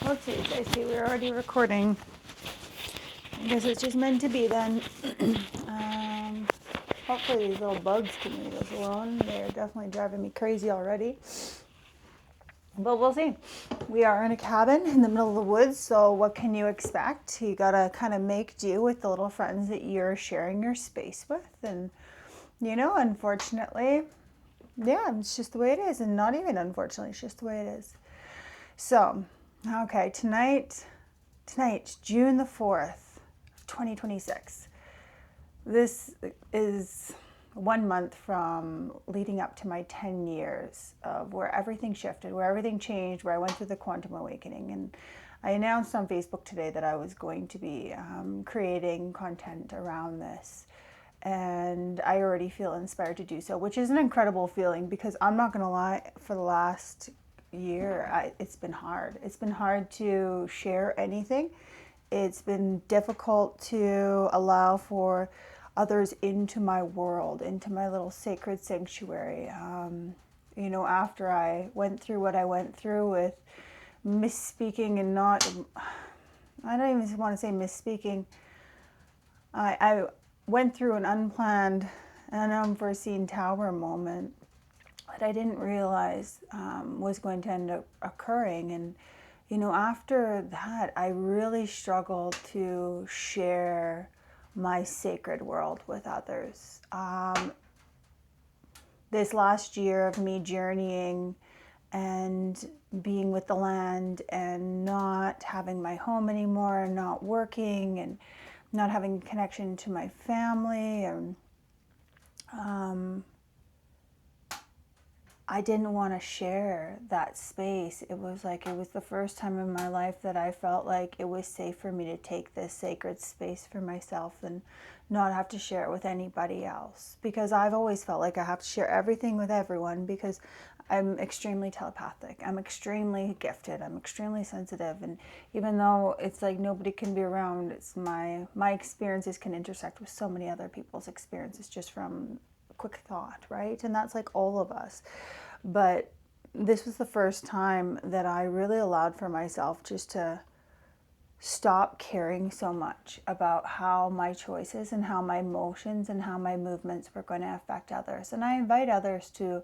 Oh, geez, I see we're already recording. I guess it's just meant to be then. um, Hopefully these little bugs can leave us alone. They're definitely driving me crazy already. But we'll see. We are in a cabin in the middle of the woods, so what can you expect? You gotta kind of make do with the little friends that you're sharing your space with. And, unfortunately, yeah, it's just the way it is. And not even unfortunately, it's just the way it is. So, okay, tonight's June the 4th, 2026. This is 1 month from leading up to my 10 years of where everything shifted, where everything changed, where I went through the quantum awakening. And I announced on Facebook today that I was going to be creating content around this. And I already feel inspired to do so, which is an incredible feeling because I'm not going to lie, for the last year, it's been hard. It's been hard to share anything. It's been difficult to allow for others into my world, into my little sacred sanctuary. After I went through what I went through with misspeaking and not, I don't even want to say misspeaking. I went through an unplanned and unforeseen tower moment that I didn't realize was going to end up occurring. And, after that, I really struggled to share my sacred world with others. This last year of me journeying and being with the land and not having my home anymore, not working and not having connection to my family, and I didn't want to share that space. It was the first time in my life that I felt like it was safe for me to take this sacred space for myself and not have to share it with anybody else. Because I've always felt like I have to share everything with everyone because I'm extremely telepathic. I'm extremely gifted. I'm extremely sensitive. And even though it's like nobody can be around, it's my experiences can intersect with so many other people's experiences just from quick thought, right? And that's like all of us. But this was the first time that I really allowed for myself just to stop caring so much about how my choices and how my emotions and how my movements were going to affect others. And I invite others to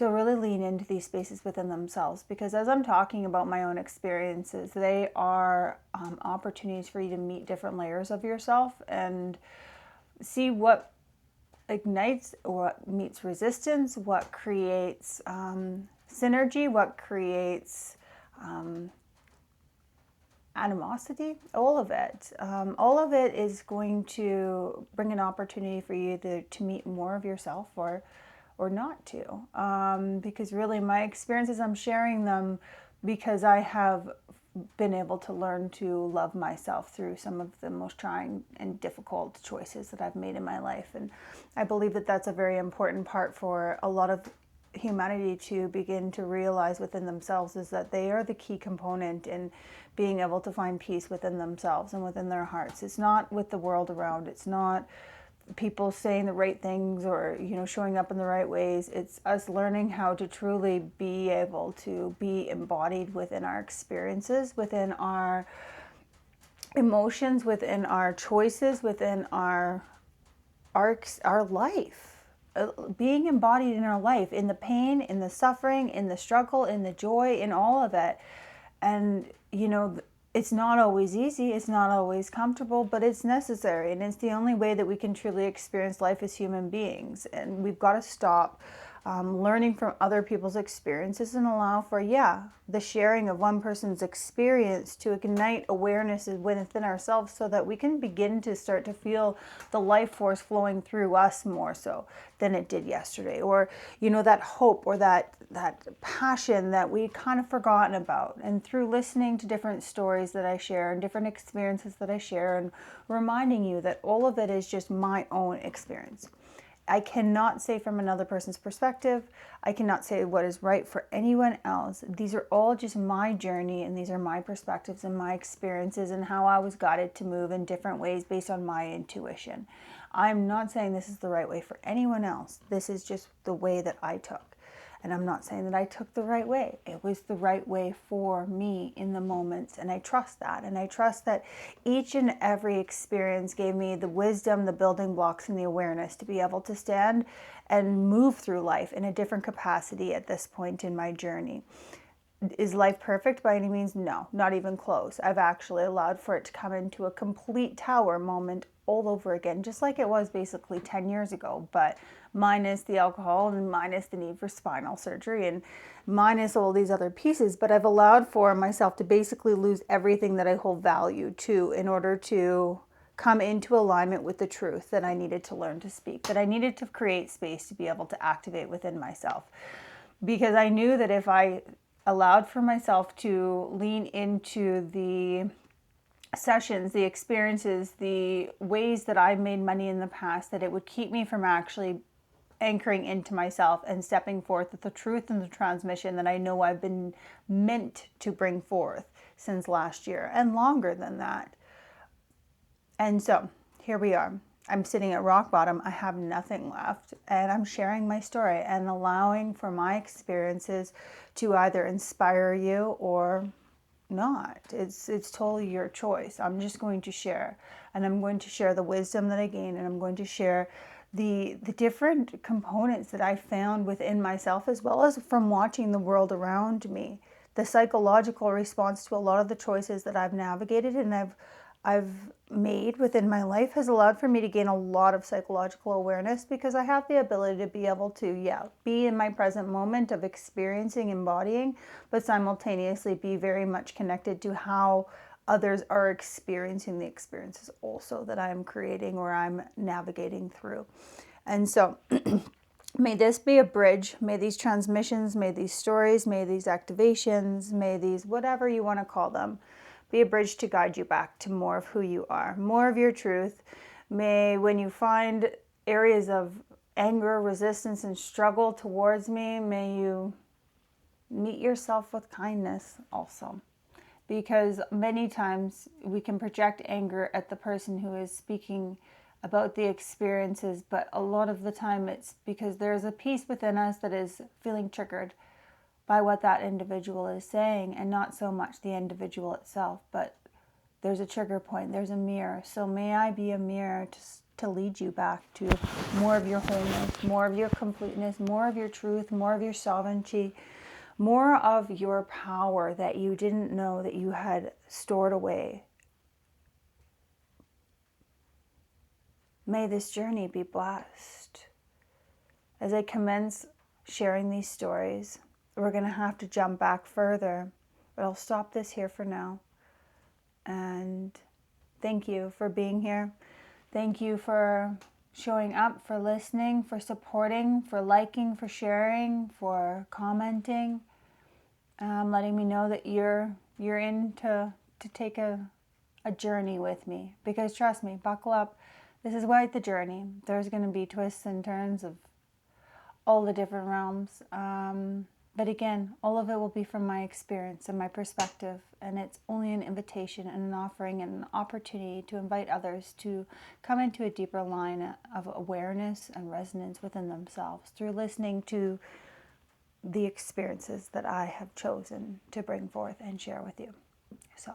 really lean into these spaces within themselves, because as I'm talking about my own experiences, they are opportunities for you to meet different layers of yourself and see what ignites, what meets resistance, what creates synergy, what creates animosity, all of it. All of it is going to bring an opportunity for you to meet more of yourself or not to. Because really my experiences, I'm sharing them because I have been able to learn to love myself through some of the most trying and difficult choices that I've made in my life. And I believe that that's a very important part for a lot of humanity to begin to realize within themselves, is that they are the key component in being able to find peace within themselves and within their hearts. It's not with the world around. It's not people saying the right things or showing up in the right ways. It's us learning how to truly be able to be embodied within our experiences, within our emotions, within our choices, within our arcs, our life. Being embodied in our life, in the pain, in the suffering, in the struggle, in the joy, in all of it. And it's not always easy, it's not always comfortable, but it's necessary. And it's the only way that we can truly experience life as human beings. And we've got to stop learning from other people's experiences and allow for, the sharing of one person's experience to ignite awareness within ourselves, so that we can begin to start to feel the life force flowing through us more so than it did yesterday. Or, that hope or that passion that we kind of forgotten about. And through listening to different stories that I share and different experiences that I share, and reminding you that all of it is just my own experience. I cannot say from another person's perspective. I cannot say what is right for anyone else. These are all just my journey, and these are my perspectives and my experiences and how I was guided to move in different ways based on my intuition. I'm not saying this is the right way for anyone else. This is just the way that I took. And I'm not saying that I took the right way. It was the right way for me in the moments. And I trust that. And I trust that each and every experience gave me the wisdom, the building blocks, and the awareness to be able to stand and move through life in a different capacity at this point in my journey. Is life perfect by any means? No, not even close. I've actually allowed for it to come into a complete tower moment all over again, just like it was basically 10 years ago, but minus the alcohol and minus the need for spinal surgery and minus all these other pieces. But I've allowed for myself to basically lose everything that I hold value to in order to come into alignment with the truth that I needed to learn to speak, that I needed to create space to be able to activate within myself. Because I knew that if I allowed for myself to lean into the sessions, the experiences, the ways that I made money in the past, that it would keep me from actually anchoring into myself and stepping forth with the truth and the transmission that I know I've been meant to bring forth since last year and longer than that. And so here we are. I'm sitting at rock bottom. I have nothing left, and I'm sharing my story and allowing for my experiences to either inspire you or not. It's totally your choice. I'm just going to share, and I'm going to share the wisdom that I gained, and I'm going to share the different components that I found within myself, as well as from watching the world around me. The psychological response to a lot of the choices that I've navigated and I've made within my life has allowed for me to gain a lot of psychological awareness, because I have the ability to be able to, be in my present moment of experiencing, embodying, but simultaneously be very much connected to how others are experiencing the experiences also that I'm creating or I'm navigating through. And so may this be a bridge. May these transmissions, may these stories, may these activations, may these whatever you want to call them, be a bridge to guide you back to more of who you are, more of your truth. May, when you find areas of anger, resistance, and struggle towards me, may you meet yourself with kindness also. Because many times we can project anger at the person who is speaking about the experiences, but a lot of the time it's because there's a piece within us that is feeling triggered by what that individual is saying, and not so much the individual itself, but there's a trigger point, there's a mirror. So may I be a mirror to lead you back to more of your wholeness, more of your completeness, more of your truth, more of your sovereignty, more of your power that you didn't know that you had stored away. May this journey be blessed. As I commence sharing these stories, we're going to have to jump back further, but I'll stop this here for now. And thank you for being here. Thank you for showing up, for listening, for supporting, for liking, for sharing, for commenting, letting me know that you're in to take a journey with me. Because trust me, buckle up. This is quite the journey. There's going to be twists and turns of all the different realms. But again, all of it will be from my experience and my perspective, and it's only an invitation and an offering and an opportunity to invite others to come into a deeper line of awareness and resonance within themselves through listening to the experiences that I have chosen to bring forth and share with you. So,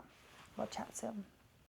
we'll chat soon.